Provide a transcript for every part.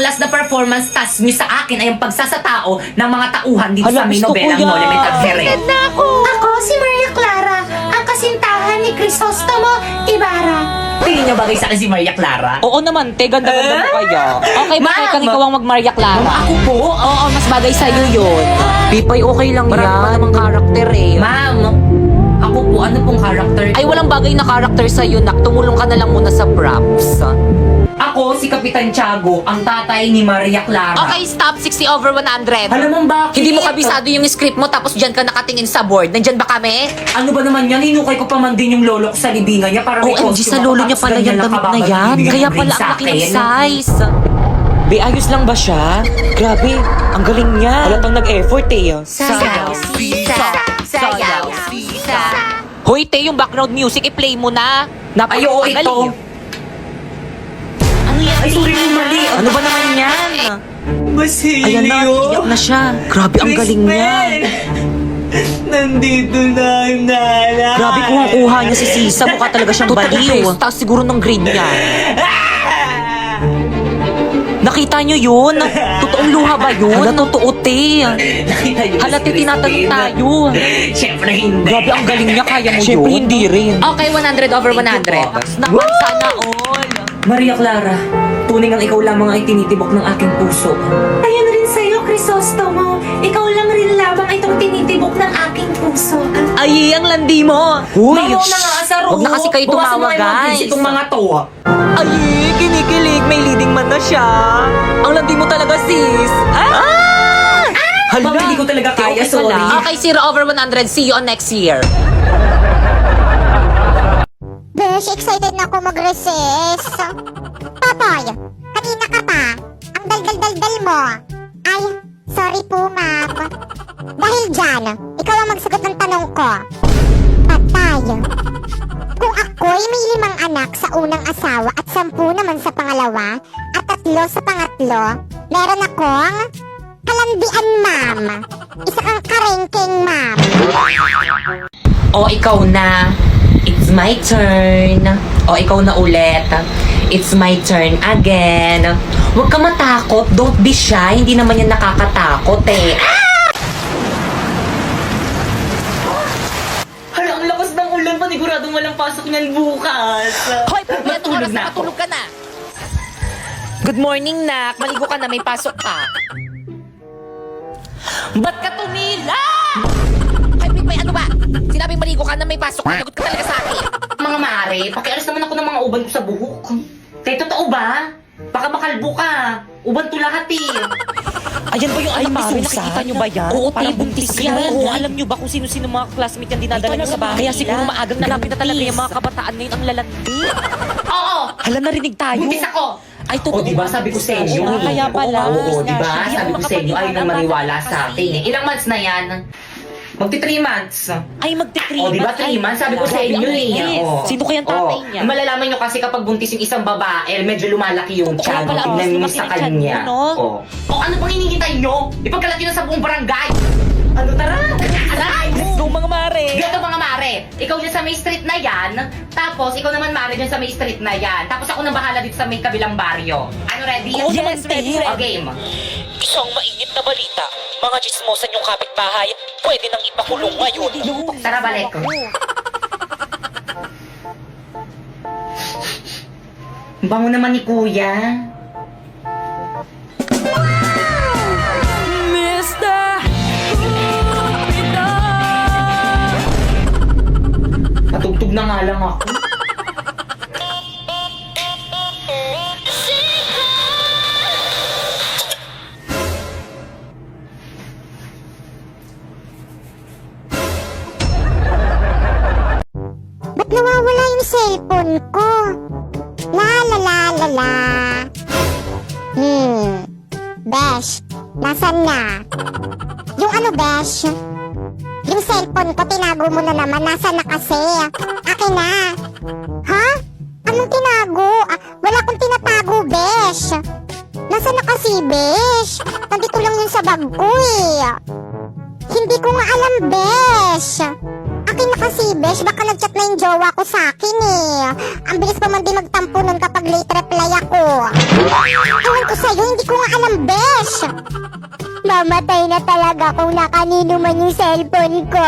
last na performance task niyo sa akin ay ang pagsasatao ng mga tauhan dito Hala, sa may gusto ko nobelang yan. Monument at Here. Ako, si Maria Clara, ang kasintahan ni Crisostomo Ibarra. Tingin niyo bagay sa akin si Maria Clara? Oo naman, te. Ganda-ganda mo kaya. Okay, Ma'am. bakit kang ikaw ang mag-Maria Clara? Ma'am, ako po? Oo, mas bagay sa'yo yun. Pipay, okay lang Marami yan. pa namang karakter eh. Ma'am, ako po, ano pong character ko? Ay, walang bagay na karakter sa'yo, nak. Tumulong ka na lang muna sa props. Ako, si Kapitan Tiago, ang tatay ni Maria Clara. Okay, stop. 60 over 100. Alam mo bakit? Hindi mo kabisado yung script mo tapos dyan ka nakatingin sa board. Nandyan ba kami? Ano ba naman yan? Hinukay ko pa man din yung lolo ko sa libingan niya para may OMG, costume sa ako, lolo niya tapos pala ganyan yan, lang damit na kababad yan. bibigyan Kaya ng pala ring ang sa laki ng akin. size. Be, ayos lang ba siya? Grabe, ang galing niya. Halatang nag-effort eh. Sayaw, sisa, sayaw, sisa. Hoy, te, yung background music, i-play mo na. Ay, oo, ito. Galing. Ano yan? Ay, sorry mo mali. Ano ba naman yan? Basilio. Ayan na, iiyak na siya. Grabe, ang galing niya. Nandito na yung nanay. Grabe, kuha niya si Sisa. Mukha talaga siyang baliw. Tapos siguro ng grade niya. Nakita niyo yun? Totoong luha ba yun? Hala, totoo, te. Nakita niyo ba Hala, si te, tinatanong Christine? tayo. Siyempre hindi. Grabe, ang galing niya. Kaya mo Siyempre, yun? hindi rin. Okay, 100 over 100. Naman, sana all. Maria Clara, tunay ang ikaw lamang ay tinitibok ng aking puso. Ayun rin sa'yo, Crisostomo. Ikaw lang rin lamang itong tinitibok ng aking puso. Ay, ang landi mo. Uy, Mayaw na nga sa Huwag na kasi kayo Bukasan mo tumawa, kayo mag-kiss guys. itong mga to. Ay, kinikilig. May leading man na siya. Ang landi mo talaga, sis. Ah! Hala, hindi ko talaga kaya, sorry. Okay, 0 over 100. See you on next year. Besh, excited na ako mag-recess. Totoy, kanina ka pa. Ang dal-dal-dal-dal mo. Ay, sorry po, ma'am. Dahil dyan, ikaw ang magsagot ng tanong ko. Patay. Kung ako'y may 5 anak sa unang asawa at 10 naman sa pangalawa at 3 sa pangatlo, meron akong kalandian, ma'am. Isa kang karengking, ma'am. O, ikaw na. It's my turn. O, ikaw na ulit. It's my turn again. Huwag ka matakot. Don't be shy. Hindi naman yan nakakatakot eh. Hala, ang lakas ng ulan. Paniguradong walang pasok niyan bukas. Hoy, Pupi, anong oras na na ako. matulog ka na? Good morning, nak. Maligo ka na, may pasok ka. Ba't ka tumila? Hoy, Pupi, ano ba? Sinabing maligo ka na, may pasok ka. Lagot ka talaga sa akin. Mga mare, pakialis naman ako ng mga uban ko sa buhok. Kaya totoo ba? Baka makalbo ka. Uban to lahat eh. Ayan ba yung Ay, anak Mari, ni Susan? nakikita niyo ba yan? Oo, Parang te, buntis buntis yan. yan. Oo, alam niyo ba kung sino-sino mga classmate yan dinadala niyo sa bahay? Kaya siguro maagang grabe na talaga yung mga kabataan ngayon ang lalandi. Oo! Hala, narinig tayo. Buntis ako! Ay, totoo. O, diba sabi ko sa inyo? Oo, kaya pala. Oo, diba? Hindi Sabi ako ko sa inyo, ay nang makapaniwala. maniwala sa akin eh. Ilang months na yan? Magti 3 months. Ay, magti-3 O, diba 3 months? Sabi ko sa inyo eh. O. Sino kayang tatay niya? Malalaman nyo kasi kapag buntis yung isang babae, medyo lumalaki yung Kaya tiyan. pala, Tingnan nyo mas sa lumaki yung tiyan kanya. mo, no? O, ano pang hinihintay nyo? Ipagkalat nyo na sa buong barangay. Ano, tara? Aray! Let's go, mga mare. Dito mga mare, ikaw dyan sa may street na yan, tapos ikaw naman mare dyan sa may street na yan, tapos ako na bahala dito sa may kabilang baryo. Ano, ready? Oo naman, ready. O, game. Isang mainit na balita. Mga chismosan yung kapitbahay, pwede nang ipakulong ngayon. Tara, balik. Ang bango naman ni kuya. Patugtog na nga lang ako. Ba't nawawala yung cellphone ko? La la la la la. Besh, nasan na? Yung ano, Besh? Yung cellphone ko, tinago mo na naman. Nasaan na kasi? Akin na. Ha? Anong tinago? Wala akong tinatago, Besh. Nasaan na kasi, Besh? Nandito lang yun sa bag ko eh. Hindi ko nga alam, Besh. Akin na kasi, Besh. Baka nag-chat na yung jowa ko sa akin eh. Ang bilis pa man din magtampo nun kapag late reply ako. Ewan ko ko sa'yo, hindi ko nga alam, besh. Mamatay na talaga kung na kanino man yung cellphone ko.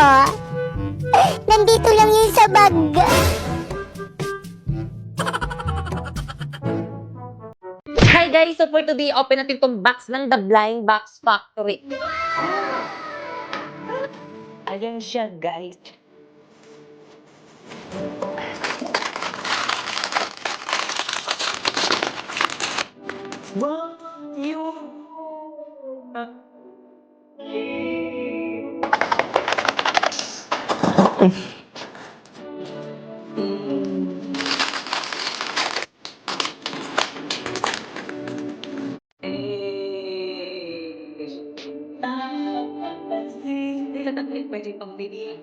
Nandito lang yun sa bag. Hi guys! So for today, open natin itong box ng The Blind Box Factory. Ayan siya, guys. Wow! Pwede pang bili.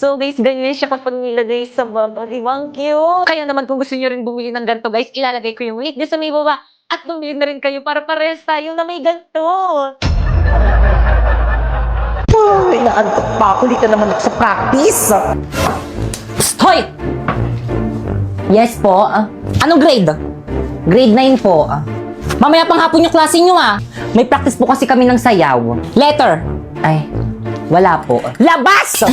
So guys, ganyan siya kapag nilagay sa baba. Ang cute! Kaya naman kung gusto nyo rin bumili ng ganito guys, ilalagay ko yung link dyan sa may baba. At bumili na rin kayo para parehas tayo na may ganito. Ay, naantok pa ako. Dito naman ako sa practice. Psst, hoy! Yes po. Anong grade? Grade 9 po. Mamaya pang hapon yung klase nyo May practice po kasi kami ng sayaw. Letter. Ay, wala po. Labas!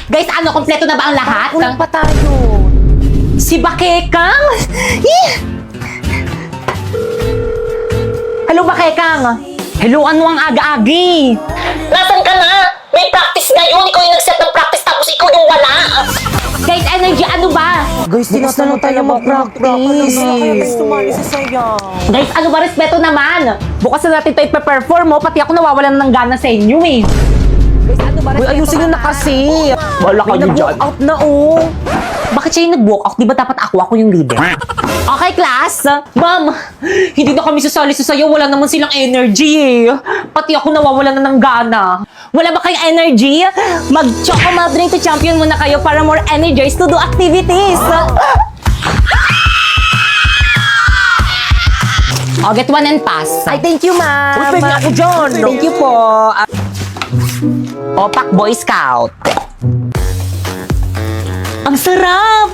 Guys, ano? Kompleto na ba ang lahat? Kulang pa tayo. Si Bakekang? Hello, Bakekang. Hello, ano ang aga-agi? Nasaan ka na? May practice ngayon. Ikaw yung nag-set ng practice tapos ikaw yung wala. Guys, energy, ano ba? Guys, tinatanong tayo mag-practice. Guys, ano ba? Respeto naman. Bukas na natin ito ipe-perform mo. Pati ako nawawalan ng gana sa inyo Guys, ano ba? Uy, ayusin nyo na kasi. Wala May nag-walk out na oh. Bakit siya yung nag-walk out? Di ba dapat ako yung leader? Okay, class. Ma'am, hindi na kami sasali sa sayo. Wala naman silang energy Pati ako nawawalan na ng gana. Wala ba kayong energy? Mag-choco malt drink to champion muna kayo para more energized to do activities. Oh, get one and pass. Ay, thank you, ma'am. Uy, pwede ako dyan. Thank you po. Opak Boy Scout. Ang sarap!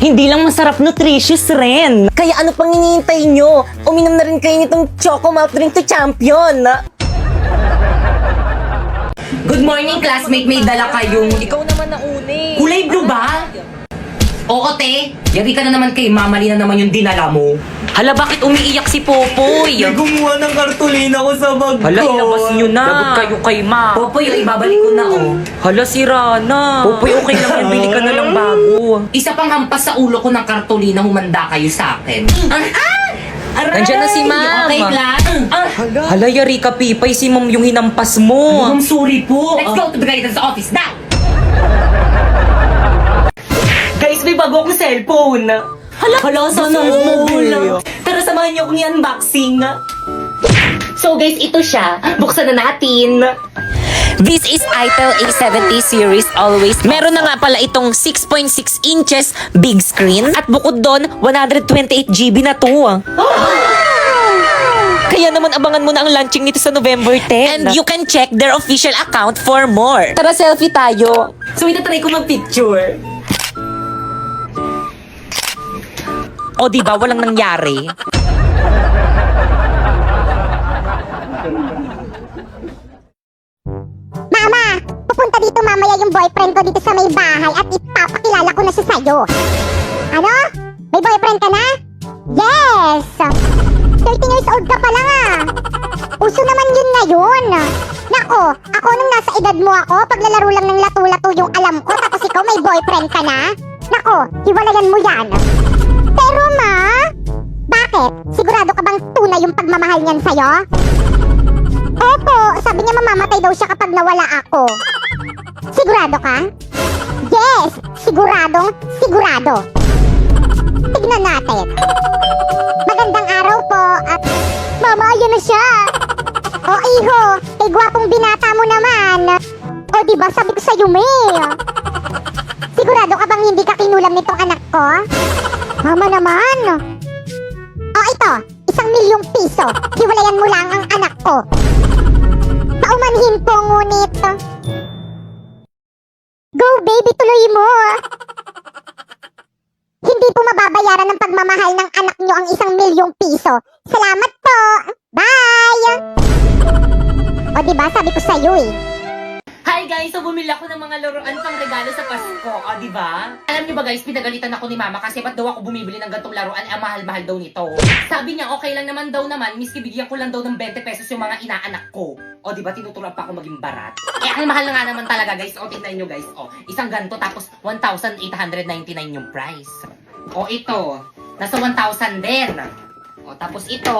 Hindi lang masarap, nutritious rin. Kaya ano pang hinihintay nyo? Uminom na rin kayo nitong Choco Malt Drink to Champion. Good morning, classmate. May dala kayong... Ikaw naman na uni. Kulay blue ba? Oo, te. Yari ka na naman kay mamali na naman yung dinala mo. Hala, bakit umiiyak si Popoy? Gumawa ng kartolina ko sa bag Hala, ilabas nyo na. Lagot kayo kay ma. Popoy, ibabalik ko na, Hala, sira na. Popoy, okay lang yan. Bili ka na lang bago. Isa pang hampas sa ulo ko ng kartolina, humanda kayo sa akin. Nandiyan na si ma'am. Okay, class? Hala, yari ka, Pipay. Si ma'am yung hinampas mo. I'm sorry po. Let's go to the guidance office now. Guys, may bago akong cellphone. Hala, sana all. Tara, samahan niyo akong i-unboxing. So guys, ito siya. Buksan na natin. This is Itel A70 series always. Meron na nga pala itong 6.6 inches big screen at bukod doon 128 GB na to. Kaya naman abangan mo na ang launching nito sa November 10. And you can check their official account for more. Tara, selfie tayo. So, itatry ko mag-picture. O diba, walang nangyari. Mama, pupunta dito mamaya yung boyfriend ko dito sa may bahay at ipapakilala ko na siya sa'yo. Ano? May boyfriend ka na? Yes! 13 years old ka pa lang Uso naman yun ngayon. Nako, ako nung nasa edad mo ako, paglalaro lang ng lato-lato yung alam ko, tapos ikaw may boyfriend ka na? Nako, hiwalayan mo yan. Pero ma, bakit? Sigurado ka bang tunay yung pagmamahal niyan sa'yo? Opo, sabi niya mamamatay daw siya kapag nawala ako. Sigurado ka? Yes, siguradong sigurado. Tignan natin. Magandang araw po at... Mama, ayun na siya. O iho, kay gwapong binata mo naman. O diba sabi ko sa'yo, May. Sigurado ka bang hindi ka kinulam nitong anak ko? Mama naman. O ito, 1,000,000 piso. Hiwalayan mo lang ang anak ko. Paumanhin po ngunit Go, baby, tuloy mo. Hindi po mababayaran ng pagmamahal ng anak nyo ang 1,000,000 piso. Salamat po. Bye! O diba, sabi ko sa'yo eh. Hi guys! So bumili ako ng mga laruan pang regalo sa Pasko. O, di ba? Alam niyo ba guys, pinagalitan ako ni Mama kasi ba't daw ako bumibili ng gantong laruan? Ang mahal-mahal daw nito. Sabi niya, okay lang naman daw naman, miski bigyan ko lang daw ng 20 pesos yung mga inaanak ko. O, di ba? Tinuturuan pa ako maging barat. Eh, ang mahal na nga naman talaga guys. O, tignan nyo guys. O, isang ganto tapos 1,899 yung price. O, ito. Nasa 1,000 din. O, tapos ito.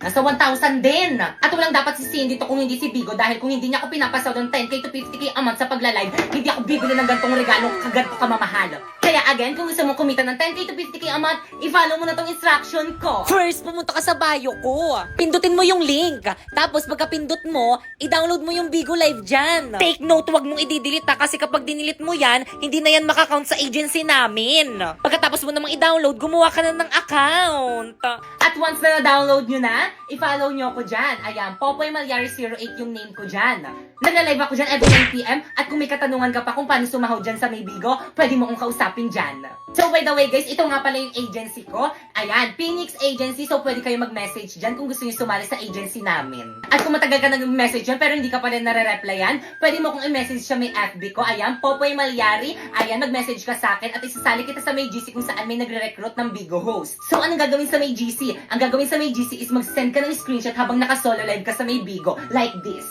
Nasa 1,000 din. At walang dapat sisihin dito kung hindi si Bigo dahil kung hindi niya ako pinapasaw ng 10k to 50k a month sa pagla-live, hindi ako bibili ng gantong regalo kaganto kamamahal. Kaya again, kung gusto mo kumita ng 10k to 50k a month, i-follow mo na tong instruction ko. First, pumunta ka sa bio ko. Pindutin mo yung link. Tapos pagka-pindot mo, i-download mo yung Bigo Live dyan. Take note, wag mong i-delete kasi kapag dinilit mo yan, hindi na yan makakount sa agency namin. Pagkatapos mo namang i-download, gumawa ka na ng account. At once na na-download nyo na, i-follow nyo ako dyan. Ayan, Popoy Malyari 08 yung name ko dyan. Nagla-live ako dyan every 9pm at kung may katanungan ka pa kung paano sumahod dyan sa may Bigo, pwede mo akong kausapin dyan. So by the way guys, ito nga pala yung agency ko. Ayan, Phoenix Agency. So pwede kayo mag-message dyan kung gusto nyo sumali sa agency namin. At kung matagal ka nag-message dyan pero hindi ka pa rin nare-replyan, pwede mo akong i-message sa may FB ko. Ayan, Popoy Malyari. Ayan, mag-message ka sa akin at isasali kita sa may GC kung saan may nagre-recruit ng Bigo host. So anong gagawin sa may GC? Ang gagawin sa may GC is mag-send ka ng screenshot habang naka-solo live ka sa may Bigo. Like this.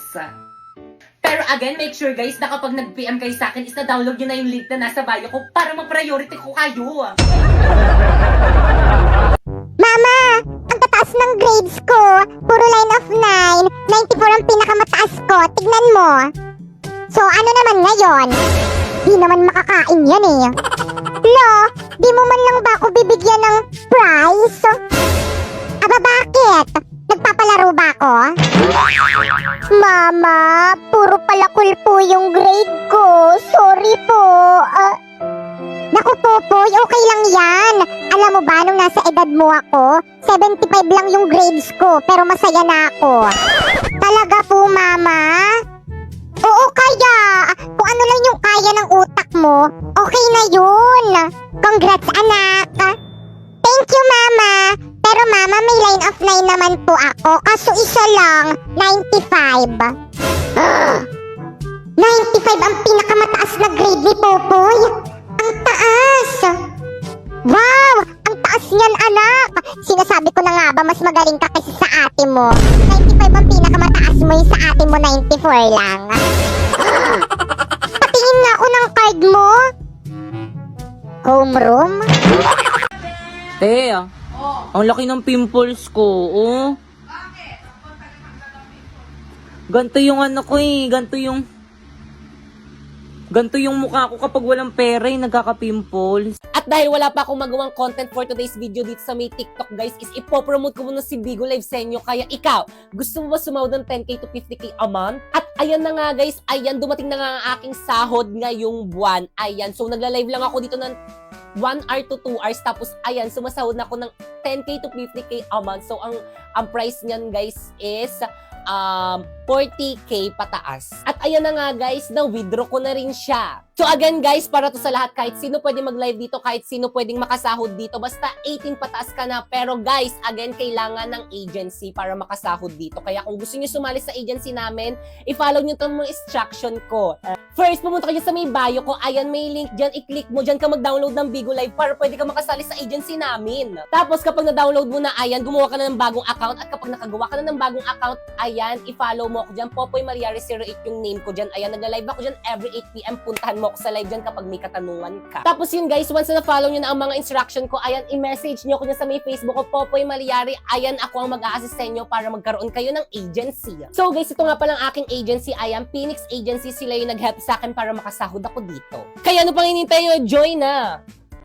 Pero again, make sure guys na kapag nag-PM kayo sa akin is na-download nyo na yung link na nasa bio ko para ma-priority ko kayo. Mama, ang tataas ng grades ko. Puro line of 9. 94 ang pinakamataas ko. Tignan mo. So, ano naman ngayon? Di naman makakain yan eh. Lo, di mo man lang ba ako bibigyan ng prize? Aba, bakit? Nagpapalaro ba ako? Mama, puro palakul po yung grade ko. Sorry po. Naku, Popoy, okay lang yan. Alam mo ba, nung nasa edad mo ako, 75 lang yung grades ko, pero masaya na ako. Talaga po, Mama? Oo, kaya. Kung ano lang yung kaya ng utak mo, okay na yun. Congrats, anak. Thank you, Mama. Pero Mama, may line of 9 naman po ako, kaso isa lang, 95. 95 ang pinakamataas na grade ni Popoy. Ang taas! Wow! Ang taas niyan, anak! Sinasabi ko na nga ba, mas magaling ka kasi sa ate mo. 95 ang pinakamataas mo, yung sa ate mo 94 lang. Patingin nga ako ng card mo. Homeroom? Te, ang laki ng pimples ko, oh. Ganto yung ano ko eh, ganto yung mukha ko kapag walang pera, nagkaka-pimples. At dahil wala pa akong magawang content for today's video dito sa may TikTok guys, is ipopromote ko muna si Bigo Live sa inyo. Kaya ikaw, gusto mo ba sumahod ng 10k to 50k a month? At ayan na nga guys, ayan, dumating na nga ang aking sahod ngayong buwan. Ayan, so nagla-live lang ako dito ng 1 hour to 2 hours. Tapos ayan, sumasahod na ako ng 10k to 50k a month. So ang price niyan guys is 40k pataas. At ayan na nga guys, na-withdraw ko na rin siya. So again guys, para to sa lahat, kahit sino pwede mag-live dito, kahit sino pwedeng makasahod dito, basta 18 pataas ka na. Pero guys, again, kailangan ng agency para makasahod dito. Kaya kung gusto niyo sumali sa agency namin, i-follow niyo itong mga instruction ko. First, pumunta kayo sa may bio ko. Ayan, may link dyan. I-click mo dyan ka mag-download ng Bigo Live para pwede ka makasali sa agency namin. Tapos kapag na-download mo na, ayan, gumawa ka na ng bagong account. At kapag nakagawa ka na ng bagong account, ayan, i-follow mo ako dyan. Popoy Malyari 08 yung name ko dyan. Ayan, nagla-live ako dyan every 8pm. Puntahan mo ako sa live dyan kapag may katanungan ka. Tapos yun guys, once na follow nyo na ang mga instruction ko, ayan, i-message nyo ako dyan sa may Facebook ko, Popoy Malyari. Ayan, ako ang mag-a-assist sa inyo para magkaroon kayo ng agency. So guys, ito nga palang aking agency. Ayan, Phoenix Agency. Sila yung nag-help sa akin para makasahod ako dito. Kaya ano pang hinintay nyo? Join na!